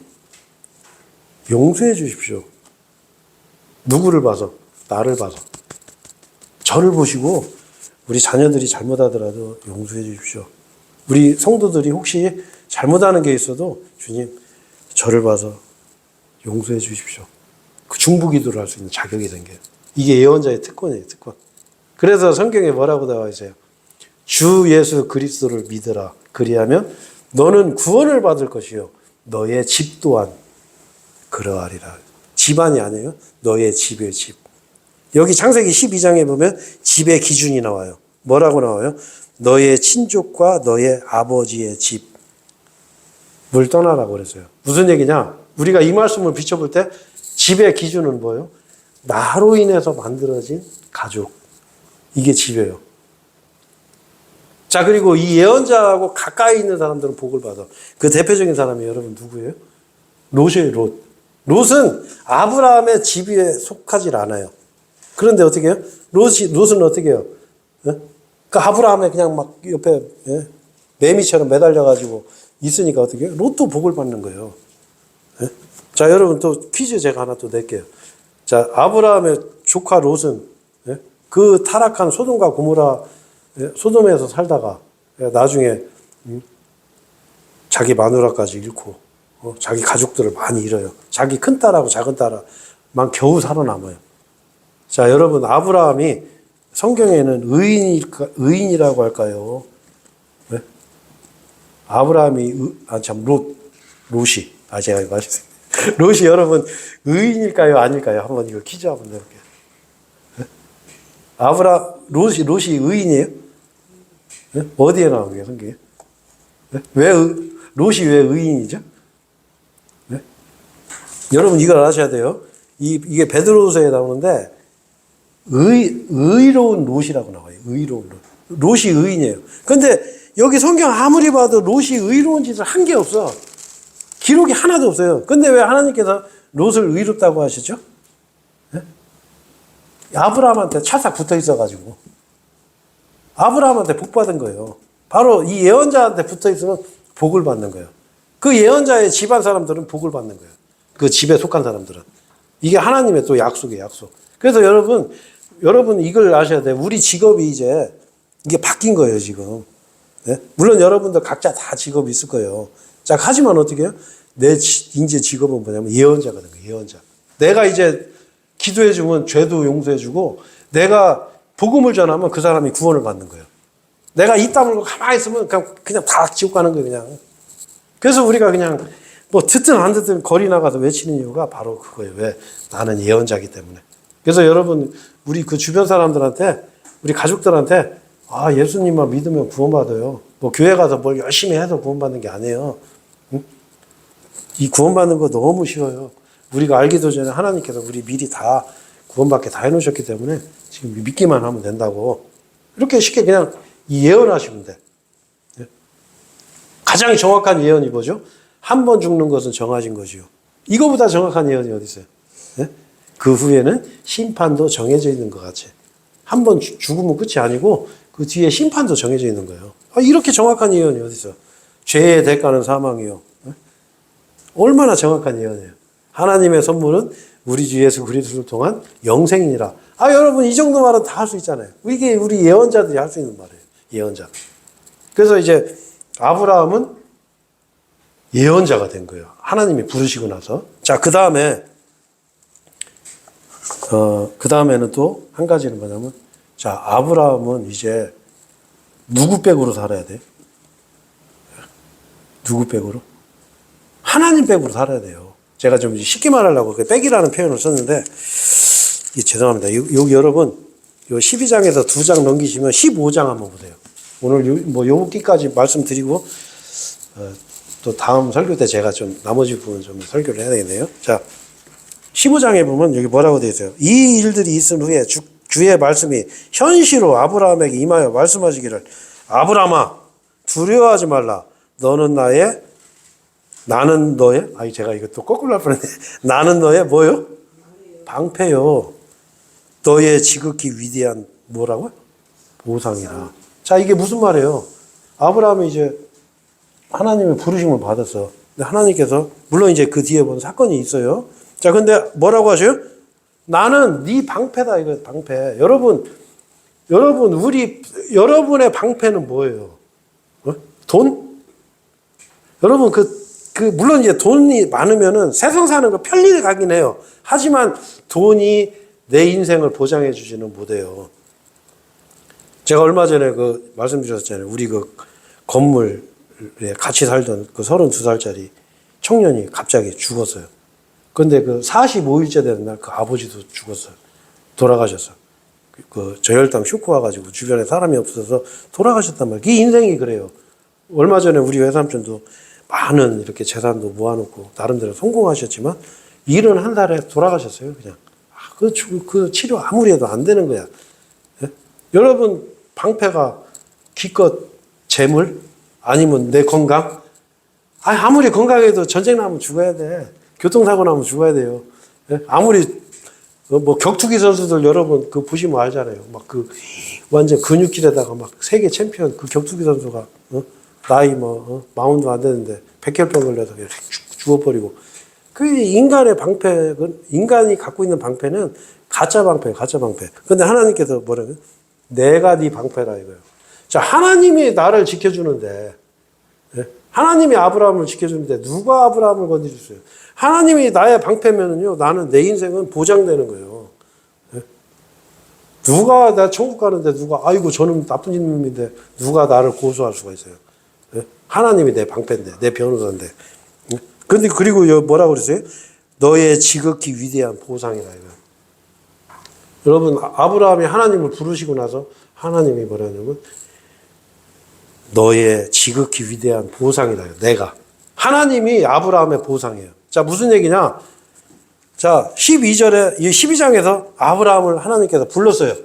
용서해 주십시오. 누구를 봐서? 나를 봐서. 저를 보시고 우리 자녀들이 잘못하더라도 용서해 주십시오. 우리 성도들이 혹시 잘못하는 게 있어도 주님 저를 봐서 용서해 주십시오. 그 중보기도를 할 수 있는 자격이 생겨요. 이게 예언자의 특권이에요. 특권. 그래서 성경에 뭐라고 나와 있어요? 주 예수 그리스도를 믿으라. 그리하면 너는 구원을 받을 것이요 너의 집 또한 그러하리라. 집안이 아니에요. 너의 집의 집. 여기 창세기 12장에 보면 집의 기준이 나와요. 뭐라고 나와요? 너의 친족과 너의 아버지의 집을 떠나라고 그랬어요. 무슨 얘기냐? 우리가 이 말씀을 비춰볼 때 집의 기준은 뭐예요? 나로 인해서 만들어진 가족. 이게 집이에요. 자, 그리고 이 예언자하고 가까이 있는 사람들은 복을 받아. 그 대표적인 사람이 여러분 누구예요? 롯이에요, 롯. 롯은 아브라함의 집에 속하지 않아요. 그런데 어떻게 해요? 롯은 어떻게 해요? 예? 그 아브라함에 그냥 막 옆에 예? 매미처럼 매달려가지고 있으니까 어떻게 해요? 롯도 복을 받는 거예요. 예? 자, 여러분 또 퀴즈 제가 하나 또 낼게요. 자, 아브라함의 조카 롯은 예? 그 타락한 소돔과 고모라 예? 소돔에서 살다가 예? 나중에 자기 마누라까지 잃고 자기 가족들을 많이 잃어요. 자기 큰딸하고 작은딸만 겨우 살아남아요. 자, 여러분 아브라함이 성경에는 의인이라고 할까요? 네? 아브라함이 롯이 제가 말했어요. 롯이 여러분 의인일까요? 아닐까요? 한번 이거 퀴즈 한번 내볼게요. 네? 롯이 의인이에요? 네? 어디에 나온 거예요, 성경에? 네? 롯이 왜 의인이죠? 네? 여러분 이걸 아셔야 돼요. 이게 베드로후서에 나오는데 의로운 롯이라고 나와요. 의로운 롯. 롯이 의인이에요. 근데 여기 성경 아무리 봐도 롯이 의로운 짓을 한 게 없어. 기록이 하나도 없어요. 근데 왜 하나님께서 롯을 의롭다고 하시죠? 네? 아브라함한테 찰싹 붙어 있어가지고 아브라함한테 복 받은 거예요. 바로 이 예언자한테 붙어 있으면 복을 받는 거예요. 그 예언자의 집안 사람들은 복을 받는 거예요. 그 집에 속한 사람들은. 이게 하나님의 또 약속이에요, 약속. 그래서 여러분 이걸 아셔야 돼요. 우리 직업이 이제 이게 바뀐 거예요, 지금. 네? 물론 여러분들 각자 다 직업이 있을 거예요. 자, 하지만 어떻게 해요? 내 이제 직업은 뭐냐면 예언자가 된 거예요, 예언자. 내가 이제 기도해주면 죄도 용서해주고 내가 복음을 전하면 그 사람이 구원을 받는 거예요. 내가 입 다물고 가만히 있으면 그냥 다 지옥 가는 거예요, 그냥. 그래서 우리가 그냥 뭐 듣든 안 듣든 거리 나가서 외치는 이유가 바로 그거예요. 왜? 나는 예언자이기 때문에. 그래서 여러분, 우리 그 주변 사람들한테, 우리 가족들한테, 아, 예수님만 믿으면 구원받아요. 뭐 교회 가서 뭘 열심히 해서 구원받는 게 아니에요. 응? 이 구원받는 거 너무 쉬워요. 우리가 알기도 전에 하나님께서 우리 미리 다 구원받게 다 해놓으셨기 때문에 지금 믿기만 하면 된다고. 이렇게 쉽게 그냥 예언하시면 돼. 가장 정확한 예언이 뭐죠? 한 번 죽는 것은 정하신 것이요. 이거보다 정확한 예언이 어디 있어요? 네? 그 후에는 심판도 정해져 있는 것 같이. 한 번 죽으면 끝이 아니고 그 뒤에 심판도 정해져 있는 거예요. 이렇게 정확한 예언이 어디 있어요? 죄의 대가는 사망이요. 네? 얼마나 정확한 예언이에요. 하나님의 선물은 우리 주 예수 그리스도를 통한 영생이니라. 여러분 이 정도 말은 다 할 수 있잖아요. 이게 우리 예언자들이 할 수 있는 말이에요. 예언자. 그래서 이제 아브라함은 예언자가 된 거예요. 하나님이 부르시고 나서. 자, 그 다음에는 또 한 가지는 뭐냐면, 자, 아브라함은 이제 누구 백으로 살아야 돼요? 누구 백으로? 하나님 백으로 살아야 돼요. 제가 좀 쉽게 말하려고 그 백이라는 표현을 썼는데, 죄송합니다. 여기 여러분, 요 12장에서 2장 넘기시면 15장 한번 보세요. 오늘 요기까지 말씀드리고, 또 다음 설교 때 제가 좀 나머지 부분 좀 설교를 해야 되겠네요. 자, 15장에 보면 여기 뭐라고 되어 있어요? 이 일들이 있은 후에 주의 말씀이 현시로 아브라함에게 임하여 말씀하시기를 아브라함아 두려워하지 말라. 나는 너의 제가 이거 또 거꾸로 할 뻔했네. 나는 너의 뭐요? 방패요. 너의 지극히 위대한 뭐라고요? 보상이라. 자, 이게 무슨 말이에요? 아브라함이 이제 하나님의 부르심을 받았어. 근데 하나님께서 물론 이제 그 뒤에 본 사건이 있어요. 자, 근데 뭐라고 하셔요? 나는 네 방패다. 이거 방패. 여러분 여러분의 방패는 뭐예요? 돈? 여러분 물론 이제 돈이 많으면은 세상 사는 거 편리를 가긴 해요. 하지만 돈이 내 인생을 보장해 주지는 못해요. 제가 얼마 전에 말씀드렸잖아요. 우리 건물에 같이 살던 32살짜리 청년이 갑자기 죽었어요. 근데 45일째 되는 날 아버지도 죽었어요. 돌아가셨어요. 저혈당 쇼크 와가지고 주변에 사람이 없어서 돌아가셨단 말이에요. 이 인생이 그래요. 얼마 전에 우리 외삼촌도 많은 이렇게 재산도 모아놓고 나름대로 성공하셨지만 71살에 돌아가셨어요. 그냥. 그 치료 아무리 해도 안 되는 거야. 예? 여러분 방패가 기껏 재물 아니면 내 건강? 아무리 건강해도 전쟁 나면 죽어야 돼. 교통사고 나면 죽어야 돼요. 예? 아무리 격투기 선수들 여러분 보시면 알잖아요. 완전 근육질에다가 세계 챔피언 격투기 선수가 나이 마흔도 안 되는데 백혈병 걸려서 그냥 죽어버리고. 인간의 방패는 인간이 갖고 있는 방패는 가짜 방패예요. 가짜 방패. 근데 하나님께서 뭐라고요? 내가 네 방패다 이거예요. 자, 하나님이 나를 지켜주는데, 예? 하나님이 아브라함을 지켜주는데 누가 아브라함을 건드렸어요? 하나님이 나의 방패면은요, 나는 내 인생은 보장되는 거예요. 예? 누가 나 천국 가는데 아이고 저는 나쁜 놈인데 누가 나를 고소할 수가 있어요? 예? 하나님이 내 방패인데, 내 변호사인데. 예? 근데 그리고 뭐라고 그랬어요? 너의 지극히 위대한 보상이라 이거. 여러분 아브라함이 하나님을 부르시고 나서 하나님이 뭐라냐면 너의 지극히 위대한 보상이다. 내가. 하나님이 아브라함의 보상이에요. 자, 무슨 얘기냐? 자, 12절에, 이 12장에서 아브라함을 하나님께서 불렀어요.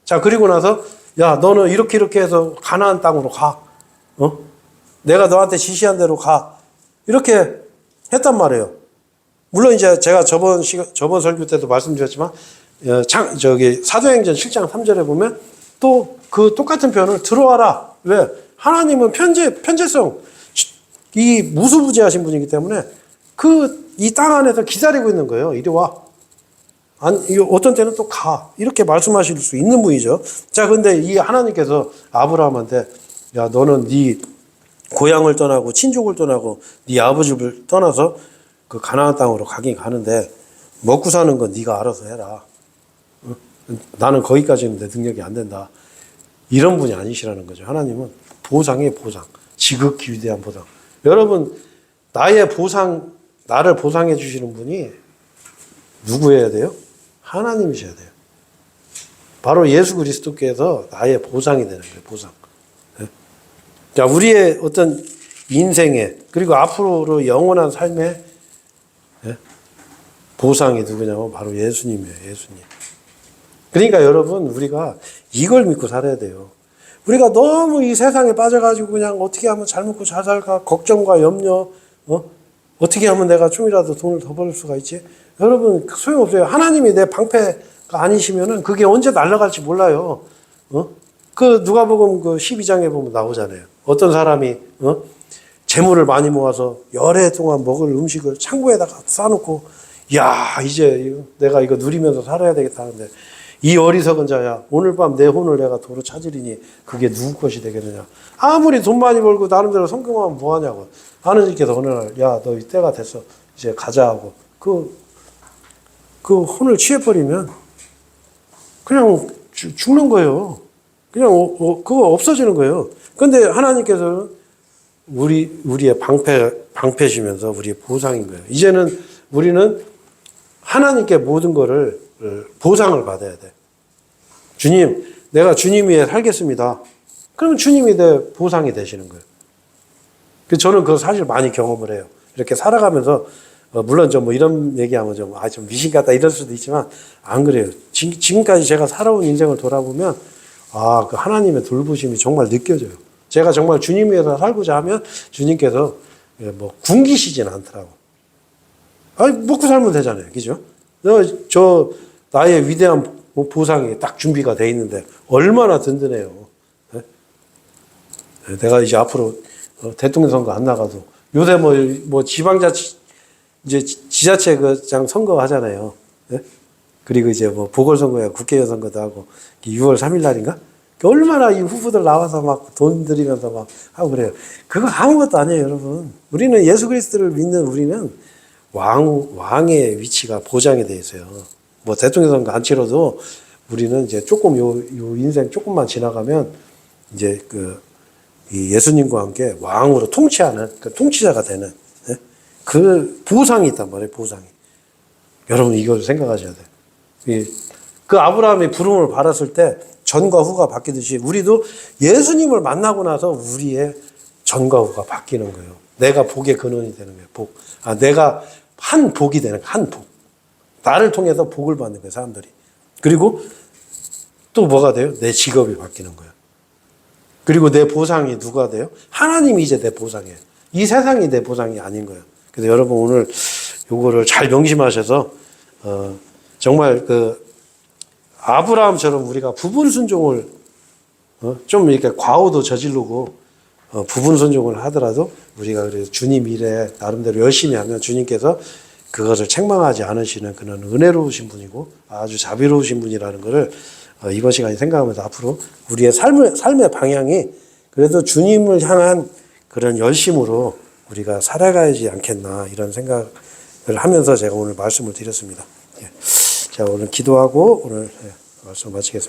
자, 그리고 나서, 야, 너는 이렇게 해서 가나안 땅으로 가. 내가 너한테 지시한 대로 가. 이렇게 했단 말이에요. 물론 이제 제가 저번 설교 때도 말씀드렸지만, 사도행전 7장 3절에 보면 또 똑같은 표현을 들어와라. 왜? 하나님은 편재성, 이 무수부지하신 분이기 때문에 이 땅 안에서 기다리고 있는 거예요. 이리 와. 어떤 때는 또 가. 이렇게 말씀하실 수 있는 분이죠. 자, 근데 이 하나님께서 아브라함한테 야, 너는 네 고향을 떠나고 친족을 떠나고 네 아버지를 떠나서 가나안 땅으로 가긴 가는데 먹고 사는 건 네가 알아서 해라. 나는 거기까지는 내 능력이 안 된다. 이런 분이 아니시라는 거죠. 하나님은 보상이에요, 보상. 지극히 위대한 보상. 여러분, 나의 보상, 나를 보상해 주시는 분이 누구여야 돼요? 하나님이셔야 돼요. 바로 예수 그리스도께서 나의 보상이 되는 거예요. 보상. 자, 우리의 어떤 인생에 그리고 앞으로 영원한 삶의 보상이 누구냐면 바로 예수님이에요. 예수님. 그러니까 여러분 우리가 이걸 믿고 살아야 돼요. 우리가 너무 이 세상에 빠져가지고 그냥 어떻게 하면 잘 먹고 잘 살까 걱정과 염려 어떻게 하면 내가 좀이라도 돈을 더 벌 수가 있지? 여러분 소용없어요. 하나님이 내 방패가 아니시면은 그게 언제 날아갈지 몰라요. 그 누가복음 그 12장에 보면 나오잖아요. 어떤 사람이 재물을 많이 모아서 열해 동안 먹을 음식을 창고에다가 쌓아놓고 야 이제 내가 이거 누리면서 살아야 되겠다 하는데 이 어리석은 자야 오늘 밤 내 혼을 내가 도로 찾으리니 그게 누구 것이 되겠느냐. 아무리 돈 많이 벌고 나름대로 성공하면 뭐하냐고. 하느님께서 어느 날 야 너 때가 됐어 이제 가자 하고 그 혼을 취해버리면 그냥 죽는 거예요. 그냥 그거 없어지는 거예요. 근데 하나님께서는 우리의 방패시면서 우리의 보상인 거예요. 이제는 우리는 하나님께 모든 거를 보상을 받아야 돼. 주님, 내가 주님 위에 살겠습니다. 그러면 주님이 내 보상이 되시는 거예요. 저는 그거 사실 많이 경험을 해요. 이렇게 살아가면서 물론 좀 뭐 이런 얘기하면 좀 미신 같다 이럴 수도 있지만 안 그래요. 지금까지 제가 살아온 인생을 돌아보면 그 하나님의 돌보심이 정말 느껴져요. 제가 정말 주님 위해서 살고자 하면 주님께서 뭐 굶기시진 않더라고. 먹고 살면 되잖아요. 그죠? 나의 위대한 보상이 딱 준비가 돼 있는데 얼마나 든든해요. 내가 이제 앞으로 대통령 선거 안 나가도 요새 뭐 지방자치 이제 지자체장 선거 하잖아요. 그리고 이제 뭐 보궐선거야 국회의원 선거도 하고 6월 3일 날인가? 얼마나 이 후보들 나와서 막 돈 들이면서 막 하고 그래요. 그거 아무것도 아니에요, 여러분. 우리는 예수 그리스도를 믿는 우리는 왕의 위치가 보장이 돼 있어요. 뭐 대통령 선거 안 치러도 우리는 이제 조금 요 인생 조금만 지나가면 이제 이 예수님과 함께 왕으로 통치하는 그 통치자가 되는 그 보상이 있단 말이에요, 보상이. 여러분 이걸 생각하셔야 돼요. 그 아브라함이 부름을 받았을 때 전과 후가 바뀌듯이 우리도 예수님을 만나고 나서 우리의 전과 후가 바뀌는 거예요. 내가 복의 근원이 되는 거예요. 복. 내가 한 복이 되는 거예요. 한 복. 나를 통해서 복을 받는 거예요, 사람들이. 그리고 또 뭐가 돼요? 내 직업이 바뀌는 거예요. 그리고 내 보상이 누가 돼요? 하나님이 이제 내 보상이에요. 이 세상이 내 보상이 아닌 거예요. 그래서 여러분 오늘 요거를 잘 명심하셔서 정말 아브라함처럼 우리가 부분 순종을 좀 이렇게 과오도 저지르고 부분 순종을 하더라도 우리가 그래서 주님 일에 나름대로 열심히 하면 주님께서 그것을 책망하지 않으시는 그런 은혜로우신 분이고 아주 자비로우신 분이라는 것을 이번 시간에 생각하면서 앞으로 우리의 삶의 방향이 그래도 주님을 향한 그런 열심으로 우리가 살아가야지 않겠나 이런 생각을 하면서 제가 오늘 말씀을 드렸습니다. 자, 오늘 기도하고 오늘 말씀 마치겠습니다.